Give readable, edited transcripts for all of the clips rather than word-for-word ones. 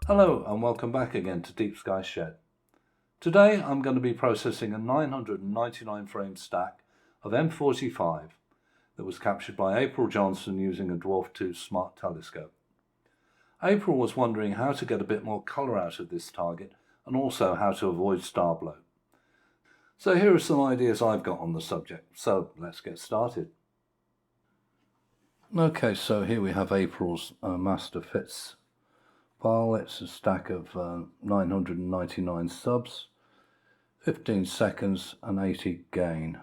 Hello and welcome back again to Deep Sky Shed. Today I'm going to be processing a 999 frame stack of M45 that was captured by April Johnson using a Dwarf 2 smart telescope. April was wondering how to get a bit more colour out of this target and also how to avoid star bloat. So here are some ideas I've got on the subject, so let's get started. Okay, so here we have April's master fits file. It's a stack of 999 subs, 15 seconds and 80 gain.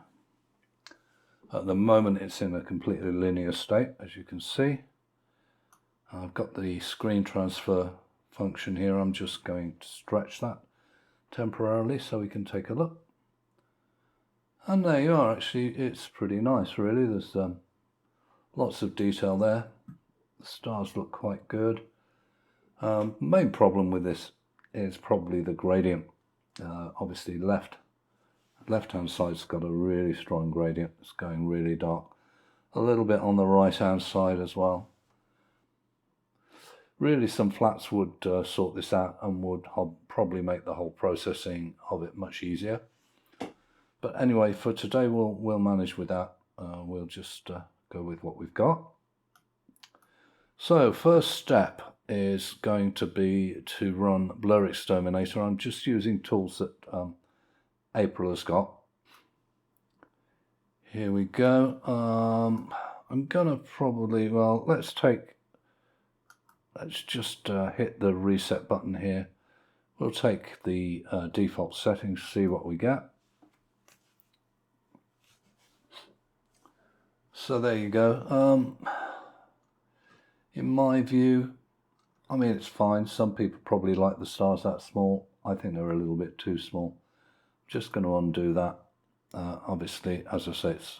At the moment it's in a completely linear state, as you can see. I've got the screen transfer function here. I'm just going to stretch that temporarily so we can take a look. And there you are. Actually, it's pretty nice, really. There's lots of detail there. The stars look quite good. Main problem with this is probably the gradient. Obviously left-hand side's got a really strong gradient. It's going really dark. A little bit on the right-hand side as well. Really, some flats would sort this out and would probably make the whole processing of it much easier. But anyway, for today we'll manage with that. We'll just go with what we've got. So first step is going to be to run Blur Exterminator. I'm just using tools that April has got. Here we go. I'm gonna probably, well, let's just hit the reset button here. We'll take the default settings, see what we get. So there you go. In my view, I mean, it's fine. Some people probably like the stars that small. I think they're a little bit too small. Just going to undo that. Obviously, as I say, it's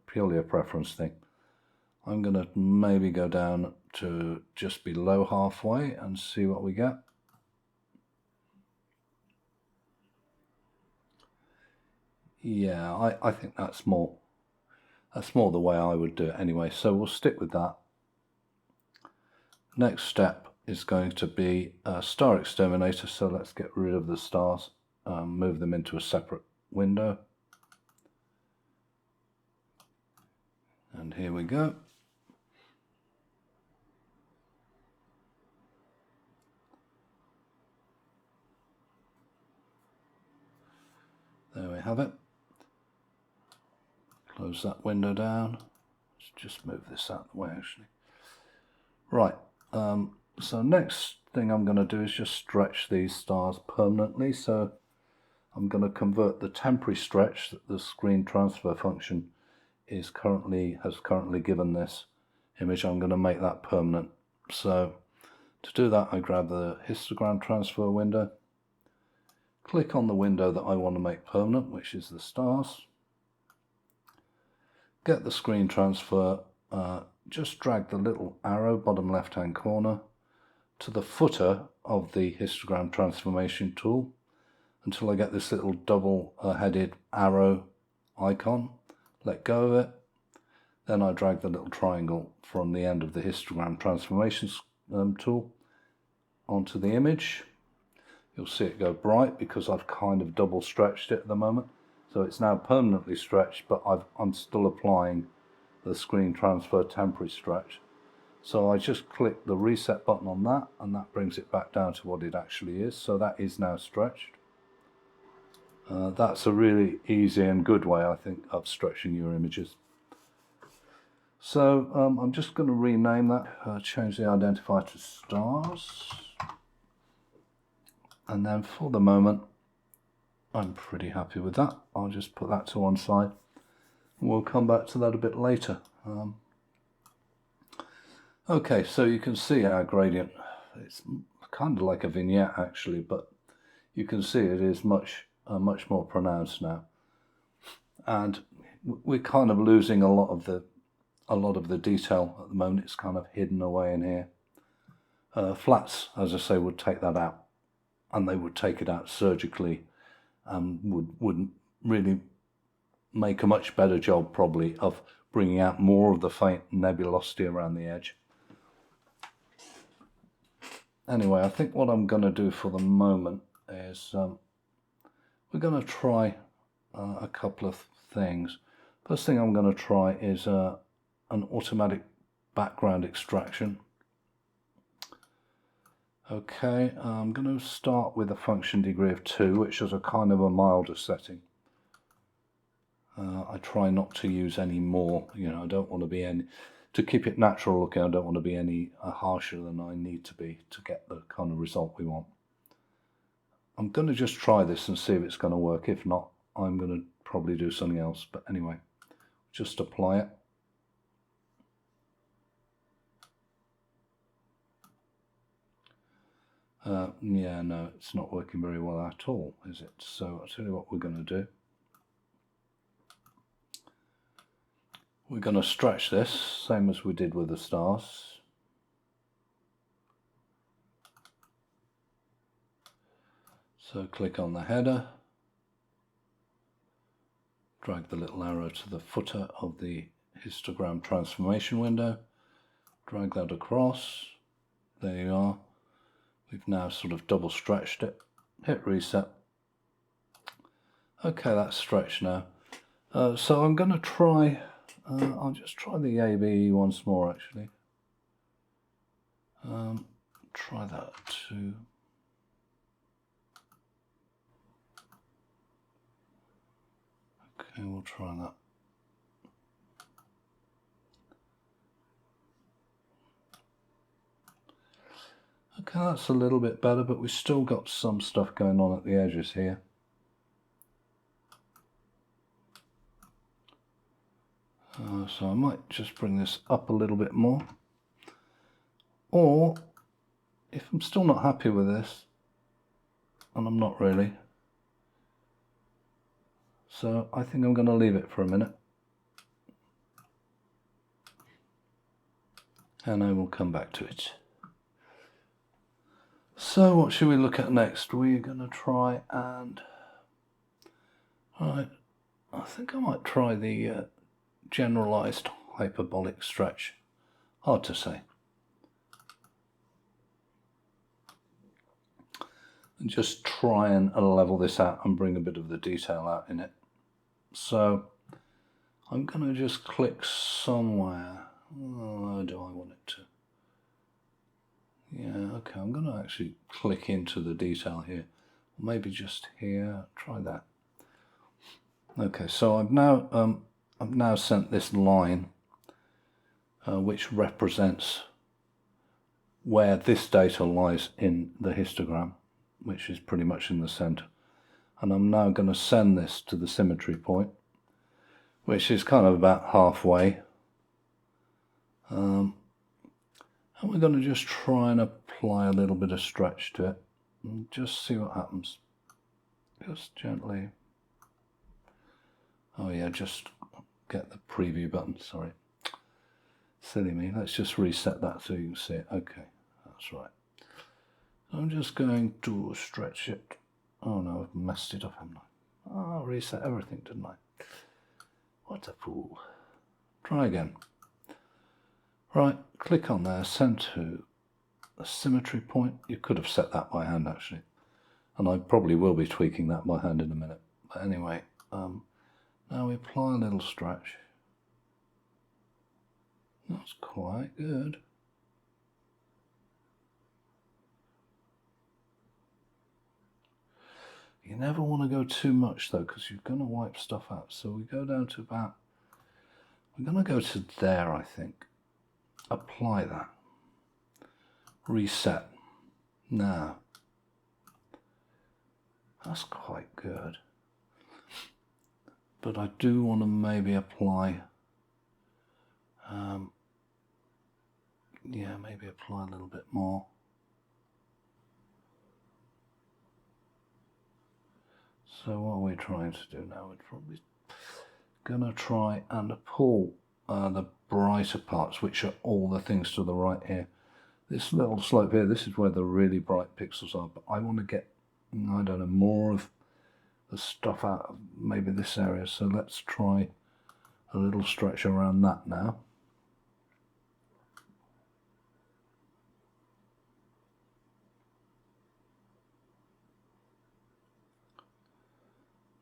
purely a preference thing. I'm going to maybe go down to just below halfway and see what we get. Yeah, I think that's more the way I would do it anyway, so we'll stick with that. Next step is going to be Star Exterminator, so let's get rid of the stars, move them into a separate window. And here we go. There we have it. Close that window down. Let's just move this out of the way, actually. Right, so next thing I'm going to do is just stretch these stars permanently. So I'm going to convert the temporary stretch that the screen transfer function has currently given this image. I'm going to make that permanent. So to do that, I grab the histogram transfer window, click on the window that I want to make permanent, which is the stars. Get the screen transfer, just drag the little arrow, bottom left hand corner, to the footer of the histogram transformation tool until I get this little double headed arrow icon. Let go of it. Then I drag the little triangle from the end of the histogram transformation tool onto the image. You'll see it go bright because I've kind of double stretched it at the moment. So it's now permanently stretched, but I'm still applying the screen transfer temporary stretch. So I just click the reset button on that, and that brings it back down to what it actually is. So that is now stretched. That's a really easy and good way, I think, of stretching your images. So I'm just going to rename that, change the identifier to stars. And then for the moment, I'm pretty happy with that. I'll just put that to one side. We'll come back to that a bit later. Okay, so you can see our gradient. It's kind of like a vignette actually, but you can see it is much more pronounced now. And we're kind of losing a lot of the detail at the moment. It's kind of hidden away in here. Flats, as I say, would take that out, and they would take it out surgically. Wouldn't really make a much better job probably of bringing out more of the faint nebulosity around the edge. anyway, I think what I'm going to do for the moment is we're going to try a couple of things. First thing I'm going to try is an automatic background extraction. Okay, I'm going to start with a function degree of 2, which is a kind of a milder setting. I try not to use any more, you know, I don't want to be any, to keep it natural looking, I don't want to be any harsher than I need to be to get the kind of result we want. I'm going to just try this and see if it's going to work. If not, I'm going to probably do something else. But anyway, just apply it. Yeah, no, it's not working very well at all, is it? So I'll tell you what we're going to do. We're going to stretch this, same as we did with the stars. So click on the header, drag the little arrow to the footer of the histogram transformation window, drag that across, there you are. We've now sort of double stretched it, hit reset. Okay, that's stretched now. So I'm going to try, I'll just try the ABE once more actually. Try that too. Okay, we'll try that. Okay, that's a little bit better, but we've still got some stuff going on at the edges here. So I might just bring this up a little bit more. Or, if I'm still not happy with this, and I'm not really, so I think I'm going to leave it for a minute. And I will come back to it. So what should we look at next? We're going to try and... Alright, I think I might try the generalized hyperbolic stretch. Hard to say. And just try and level this out and bring a bit of the detail out in it. So I'm going to just click somewhere. Oh, do I want it to? Yeah, okay, I'm going to actually click into the detail here. Maybe just here, try that. Okay, so I've now sent this line which represents where this data lies in the histogram, which is pretty much in the center. And I'm now going to send this to the symmetry point, which is kind of about halfway. And we're going to just try and apply a little bit of stretch to it and just see what happens. Just gently. Oh yeah, just get the preview button, sorry. Silly me, let's just reset that so you can see it. Okay, that's right. I'm just going to stretch it. Oh no, I've messed it up, haven't I? Oh, I reset everything, didn't I? What a fool. Try again. Right, click on there, send to the symmetry point. You could have set that by hand actually, and I probably will be tweaking that by hand in a minute. But anyway, now we apply a little stretch. That's quite good. You never want to go too much though, because you're going to wipe stuff out. So we go down to about, we're going to go to there, I think. Apply that. Reset. Now, that's quite good. But I do want to maybe apply, yeah, maybe apply a little bit more. So what are we trying to do now? We're probably going to try and pull the brighter parts, which are all the things to the right here. This little slope here, this is where the really bright pixels are, but I want to get, I don't know, more of the stuff out of maybe this area. So let's try a little stretch around that now.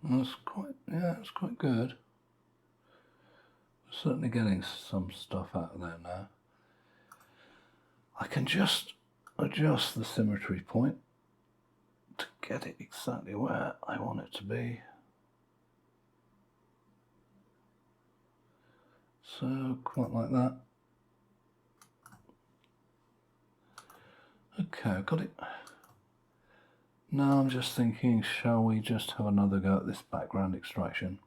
That's quite, yeah, it's quite good. We're certainly getting some stuff out of there now. I can just adjust the symmetry point to get it exactly where I want it to be. So, quite like that. Okay, I've got it. Now I'm just thinking, shall we just have another go at this background extraction?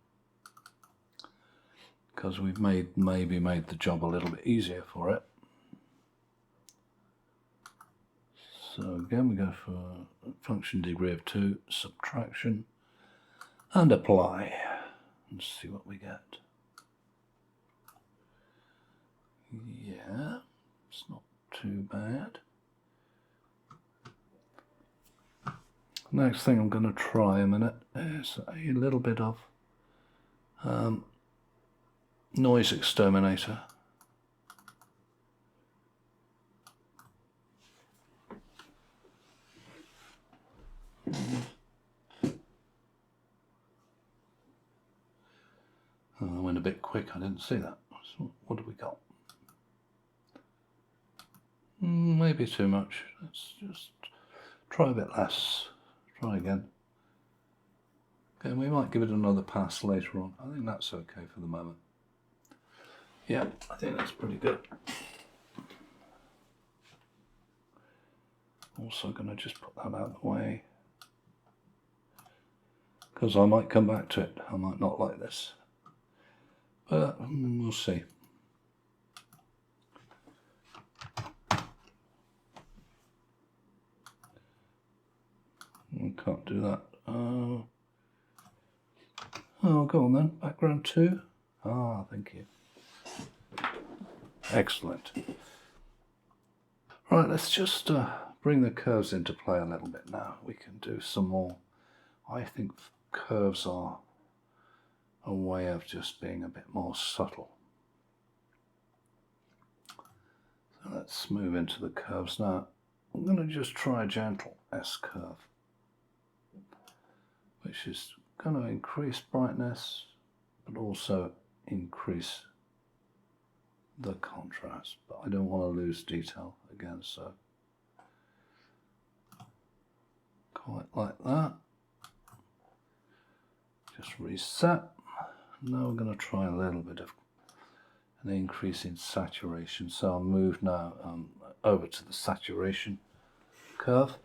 Because we've maybe made the job a little bit easier for it. So again, we go for function degree of 2, subtraction, and apply, and see what we get. Yeah, it's not too bad. Next thing I'm going to try a minute is a little bit of noise exterminator. I went a bit quick, I didn't see that. So what have we got? Maybe too much. Let's just try a bit less. Try again. Okay, we might give it another pass later on. I think that's okay for the moment. Yeah, I think that's pretty good. Also going to just put that out of the way, because I might come back to it. I might not like this, but we'll see. I can't do that. Oh, go on then. Background 2. Ah, thank you. Excellent. Right, let's just bring the curves into play a little bit now. We can do some more. I think curves are a way of just being a bit more subtle. So let's move into the curves now. I'm going to just try a gentle S curve, which is going to increase brightness, but also increase the contrast. But I don't want to lose detail again, so quite like that. Just reset. Now we're going to try a little bit of an increase in saturation. So I'll move now over to the saturation curve.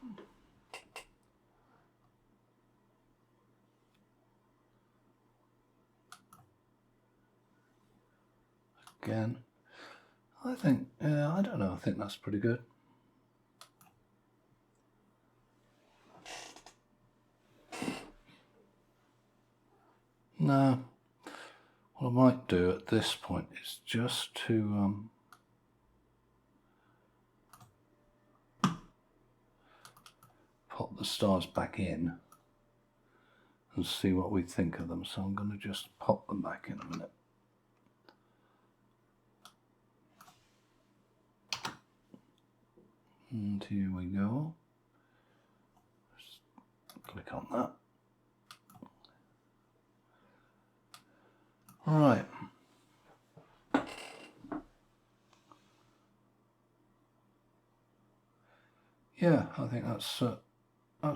Again, I think, I don't know, I think that's pretty good. Now, what I might do at this point is just to pop the stars back in and see what we think of them. So I'm going to just pop them back in a minute. And here we go. Just click on that. All right. Yeah, I think that's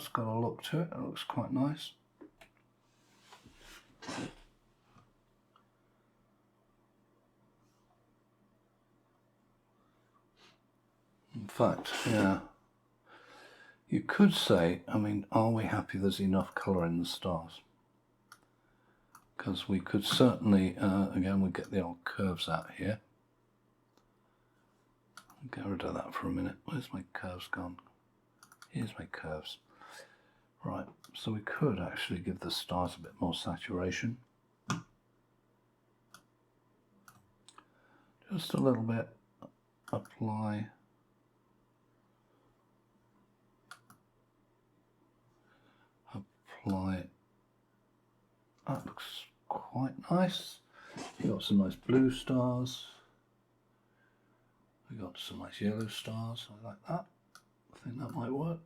got a look to it. It looks quite nice. In fact, yeah, you could say, I mean, are we happy there's enough colour in the stars? Because we could certainly, again, we get the old curves out here. Get rid of that for a minute. Where's my curves gone? Here's my curves. Right, so we could actually give the stars a bit more saturation. Just a little bit. Apply. Apply. That looks quite nice. We've got some nice blue stars. We've got some nice yellow stars. I like that. I think that might work.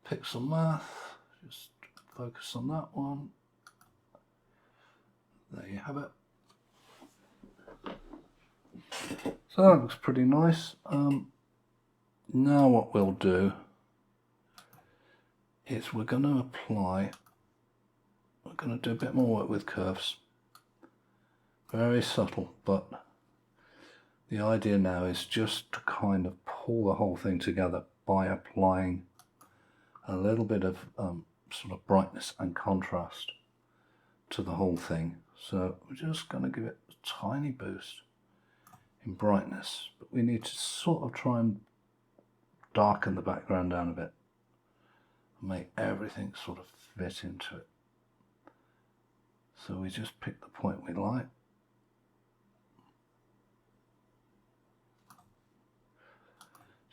Pixel math, just focus on that one. There you have it. So that looks pretty nice. Now what we'll do is we're going to do a bit more work with curves. Very subtle, but the idea now is just to kind of pull the whole thing together by applying a little bit of sort of brightness and contrast to the whole thing. So we're just going to give it a tiny boost in brightness, but we need to sort of try and darken the background down a bit and make everything sort of fit into it. So we just pick the point we like.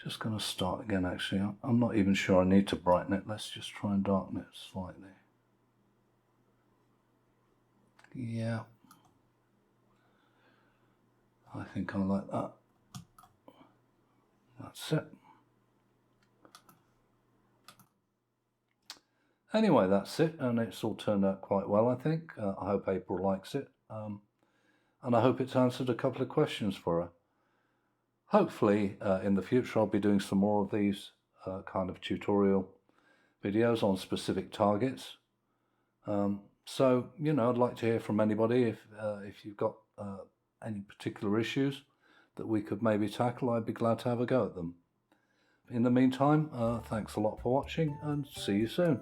Just going to start again actually. I'm not even sure I need to brighten it. Let's just try and darken it slightly. Yeah. I think I like that. That's it. Anyway, that's it, and it's all turned out quite well, I think. I hope April likes it, and I hope it's answered a couple of questions for her. Hopefully, in the future, I'll be doing some more of these kind of tutorial videos on specific targets. So, you know, I'd like to hear from anybody if you've got any particular issues that we could maybe tackle. I'd be glad to have a go at them. In the meantime, thanks a lot for watching, and see you soon.